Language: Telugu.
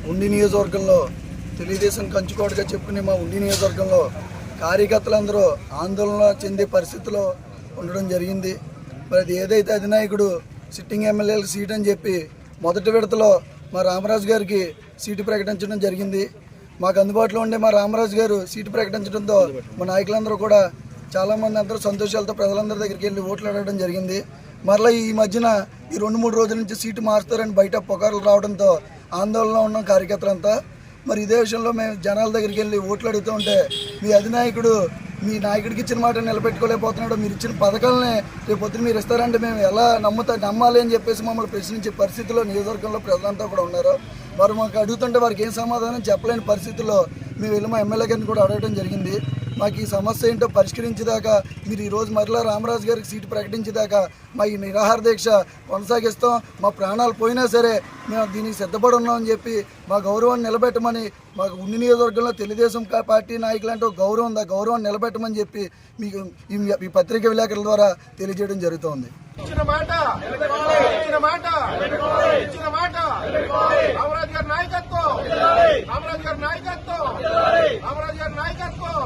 ఉండి నియోజకవర్గంలో తెలుగుదేశం కంచుకోటగా చెప్పుకునే మా ఉండి నియోజకవర్గంలో కార్యకర్తలందరూ ఆందోళన చెందే పరిస్థితిలో ఉండడం జరిగింది. మరి అది ఏదైతే అధినాయకుడు సిట్టింగ్ ఎమ్మెల్యేలకు సీట్ అని చెప్పి మొదటి విడతలో మా రామరాజు గారికి సీటు ప్రకటించడం జరిగింది. మాకు అందుబాటులో ఉండే మా రామరాజు గారు సీటు ప్రకటించడంతో మా నాయకులందరూ కూడా చాలామంది అందరూ సంతోషాలతో ప్రజలందరి దగ్గరికి వెళ్ళి ఓట్లు అడగడం జరిగింది. మరలా ఈ మధ్యన ఈ 2-3 రోజుల నుంచి సీటు మారుస్తారని బయట పుకార్లు రావడంతో ఆందోళనలో ఉన్నాం కార్యకర్తలంతా. మరి ఇదే విషయంలో మేము జనాల దగ్గరికి వెళ్ళి ఓట్లు అడుగుతూ ఉంటే మీ అధినాయకుడు మీ నాయకుడికి ఇచ్చిన మాట నిలబెట్టుకోలేకపోతున్నాడు, మీరు ఇచ్చిన పథకాలని రేపు పొద్దున మీరు ఇస్తారంటే మేము ఎలా నమ్మాలి అని చెప్పేసి మమ్మల్ని ప్రశ్నించే పరిస్థితిలో నియోజకవర్గంలో ప్రజలంతా కూడా ఉన్నారు. వారు మాకు అడుగుతుంటే వారికి ఏం సమాధానం చెప్పలేని పరిస్థితుల్లో మేము వెళ్ళి మా ఎమ్మెల్యే గారిని కూడా అడగడం జరిగింది. మాకు ఈ సమస్య ఏంటో పరిష్కరించేదాకా మీరు ఈరోజు మరలా రామరాజు గారికి సీటు ప్రకటించేదాకా మా ఈ నిరాహార దీక్ష కొనసాగిస్తాం, మా ప్రాణాలు పోయినా సరే మేము దీనికి సిద్ధపడి ఉన్నామని చెప్పి మా గౌరవాన్ని నిలబెట్టమని, మాకు ఉండి నియోజకవర్గంలో తెలుగుదేశం పార్టీ నాయకులంటే ఒక గౌరవం ఉంది, ఆ గౌరవాన్ని నిలబెట్టమని చెప్పి మీకు ఈ పత్రికా విలేకరుల ద్వారా తెలియజేయడం జరుగుతోంది. నాయకత్వం